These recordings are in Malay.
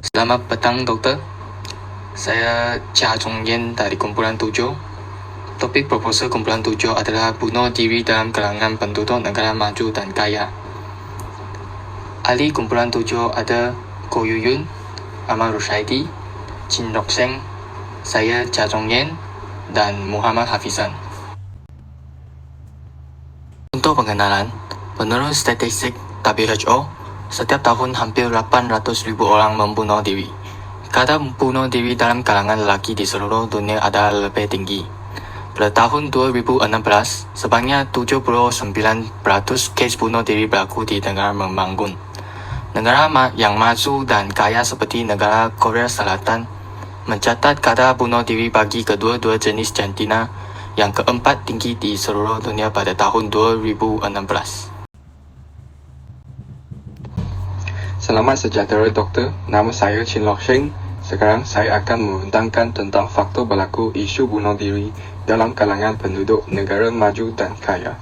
Selamat petang, Doktor. Saya Cha Chong Yen dari Kumpulan 7. Topik proposal Kumpulan 7 adalah bunuh diri dalam kalangan penduduk negara maju dan kaya. Ahli Kumpulan 7 ada Ko Yuyun, Ahmad Rushaidi, Chin Lok Seng, saya Cha Chong Yen, dan Muhammad Hafizan. Untuk pengenalan, menurut statistik WHO, setiap tahun hampir 800.000 orang membunuh diri. Kadar bunuh diri dalam kalangan lelaki di seluruh dunia adalah lebih tinggi. Pada tahun 2016, sebanyak 79% kes bunuh diri berlaku di negara membangun. Negara yang maju dan kaya seperti negara Korea Selatan mencatat kadar bunuh diri bagi kedua-dua jenis jantina yang keempat tinggi di seluruh dunia pada tahun 2016. Selamat sejahtera Doktor, nama saya Chin Lok Seng. Sekarang saya akan membentangkan tentang faktor berlaku isu bunuh diri dalam kalangan penduduk negara maju dan kaya.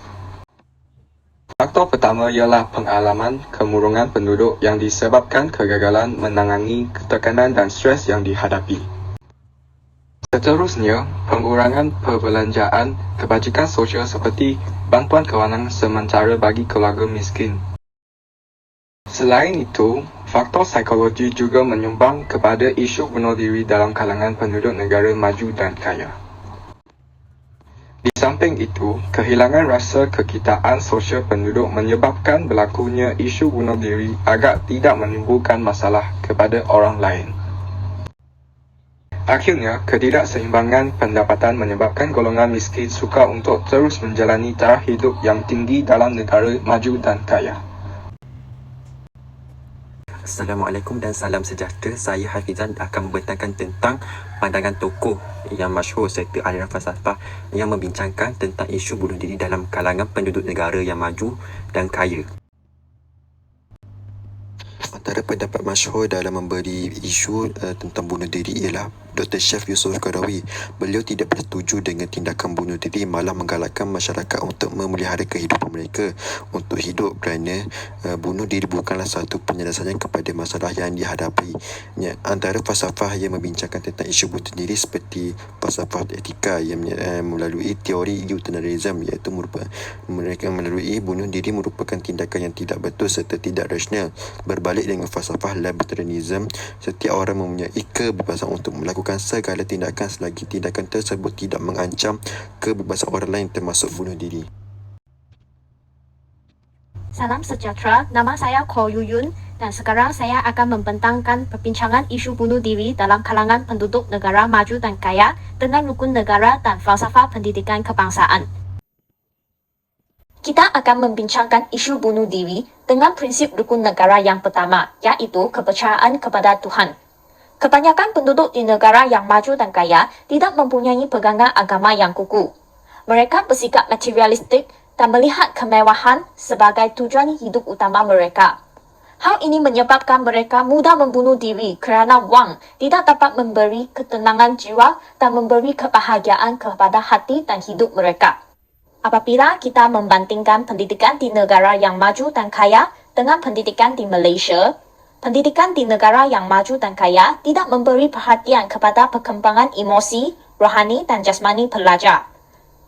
Faktor pertama ialah pengalaman kemurungan penduduk yang disebabkan kegagalan menangani tekanan dan stres yang dihadapi. Seterusnya, pengurangan perbelanjaan kebajikan sosial seperti bantuan kewangan sementara bagi keluarga miskin. Selain itu, faktor psikologi juga menyumbang kepada isu bunuh diri dalam kalangan penduduk negara maju dan kaya. Di samping itu, kehilangan rasa kekitaan sosial penduduk menyebabkan berlakunya isu bunuh diri agar tidak menimbulkan masalah kepada orang lain. Akhirnya, ketidakseimbangan pendapatan menyebabkan golongan miskin sukar untuk terus menjalani taraf hidup yang tinggi dalam negara maju dan kaya. Assalamualaikum dan salam sejahtera. Saya Hafizan akan membentangkan tentang pandangan tokoh yang masyhur serta aliran falsafah yang membincangkan tentang isu bunuh diri dalam kalangan penduduk negara yang maju dan kaya. Antara pendapat masyhur dalam memberi isu tentang bunuh diri ialah Dr. Syekh Yusof Qaradawi. Beliau tidak bersetuju dengan tindakan bunuh diri, malah menggalakkan masyarakat untuk memelihara kehidupan mereka untuk hidup kerana bunuh diri bukanlah satu penyelesaian kepada masalah yang dihadapi. Antara falsafah yang membincangkan tentang isu bunuh diri seperti falsafah etika yang melalui teori euthanasia, iaitu mereka melalui bunuh diri merupakan tindakan yang tidak betul serta tidak rasional. Berbalik dengan falsafah libertarianism, setiap orang mempunyai kebebasan untuk melakukan segala tindakan selagi tindakan tersebut tidak mengancam kebebasan orang lain termasuk bunuh diri. Salam sejahtera, nama saya Ko Yuyun dan sekarang saya akan membentangkan perbincangan isu bunuh diri dalam kalangan penduduk negara maju dan kaya dengan rukun negara dan falsafah pendidikan kebangsaan. Kita akan membincangkan isu bunuh diri dengan prinsip rukun negara yang pertama, iaitu kepercayaan kepada Tuhan. Kebanyakan penduduk di negara yang maju dan kaya tidak mempunyai pegangan agama yang kukuh. Mereka bersikap materialistik dan melihat kemewahan sebagai tujuan hidup utama mereka. Hal ini menyebabkan mereka mudah membunuh diri kerana wang tidak dapat memberi ketenangan jiwa dan memberi kebahagiaan kepada hati dan hidup mereka. Apabila kita membandingkan pendidikan di negara yang maju dan kaya dengan pendidikan di Malaysia, pendidikan di negara yang maju dan kaya tidak memberi perhatian kepada perkembangan emosi, rohani dan jasmani pelajar.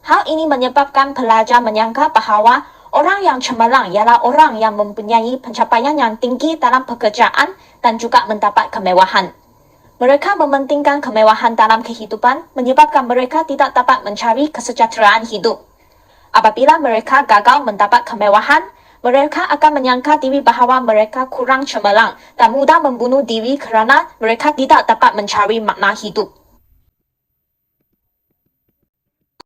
Hal ini menyebabkan pelajar menyangka bahawa orang yang cemerlang ialah orang yang mempunyai pencapaian yang tinggi dalam pekerjaan dan juga mendapat kemewahan. Mereka mementingkan kemewahan dalam kehidupan menyebabkan mereka tidak dapat mencari kesejahteraan hidup. Apabila mereka gagal mendapat kemewahan, mereka akan menyangka diri bahawa mereka kurang cemerlang dan mudah membunuh diri kerana mereka tidak dapat mencari makna hidup.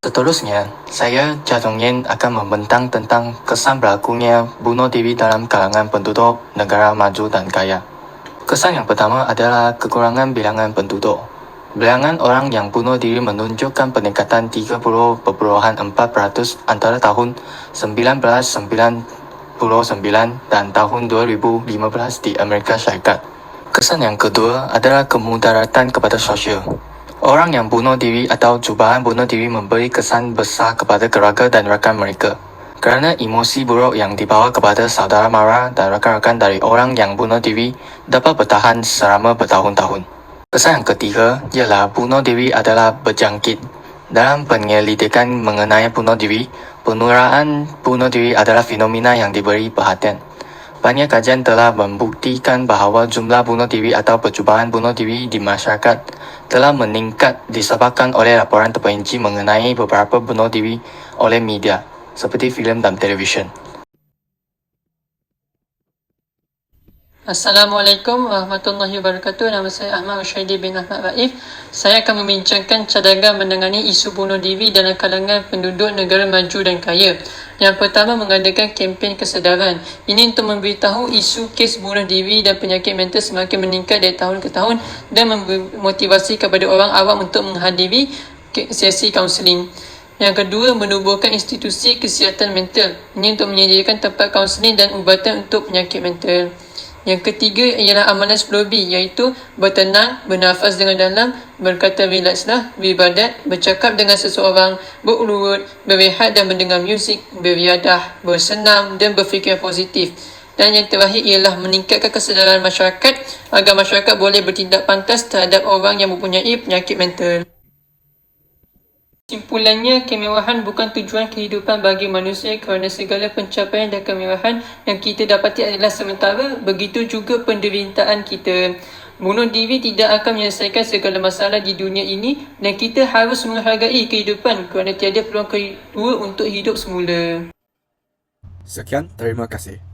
Seterusnya, saya Cha Chong Yen akan membentang tentang kesan berlakunya bunuh diri dalam kalangan penduduk negara maju dan kaya. Kesan yang pertama adalah kekurangan bilangan penduduk. Bilangan orang yang bunuh diri menunjukkan peningkatan 30.4% antara tahun 1999 dan tahun 2015 di Amerika Syarikat. Kesan yang kedua adalah kemudaratan kepada sosial. Orang yang bunuh diri atau cubaan bunuh diri memberi kesan besar kepada keluarga dan rakan mereka. Kerana emosi buruk yang dibawa kepada saudara mara dan rakan-rakan dari orang yang bunuh diri dapat bertahan selama bertahun-tahun. Kesan yang ketiga ialah bunuh diri adalah berjangkit. Dalam penyelidikan mengenai bunuh diri, penularan bunuh diri adalah fenomena yang diberi perhatian. Banyak kajian telah membuktikan bahawa jumlah bunuh diri atau percubaan bunuh diri di masyarakat telah meningkat disebabkan oleh laporan terperinci mengenai beberapa bunuh diri oleh media, seperti filem dan televisyen. Assalamualaikum warahmatullahi wabarakatuh. Nama saya Ahmad Rushaidi bin Ahmad Raif. Saya akan membincangkan cadangan menangani isu bunuh diri dalam kalangan penduduk negara maju dan kaya. Yang pertama, mengadakan kempen kesedaran. Ini untuk memberitahu isu kes bunuh diri dan penyakit mental semakin meningkat dari tahun ke tahun dan memotivasi kepada orang awam untuk menghadiri sesi kaunseling. Yang kedua, menubuhkan institusi kesihatan mental. Ini untuk menyediakan tempat kaunseling dan ubatan untuk penyakit mental. Yang ketiga ialah amalan 10B, iaitu bertenang, bernafas dengan dalam, berkata relaxlah, beribadat, bercakap dengan seseorang, berurut, berehat dan mendengar muzik, beriadah, bersenam dan berfikir positif. Dan yang terakhir ialah meningkatkan kesedaran masyarakat agar masyarakat boleh bertindak pantas terhadap orang yang mempunyai penyakit mental. Kesimpulannya, kemewahan bukan tujuan kehidupan bagi manusia kerana segala pencapaian dan kemewahan yang kita dapati adalah sementara, begitu juga penderitaan kita. Bunuh diri tidak akan menyelesaikan segala masalah di dunia ini dan kita harus menghargai kehidupan kerana tiada peluang kedua untuk hidup semula. Sekian, terima kasih.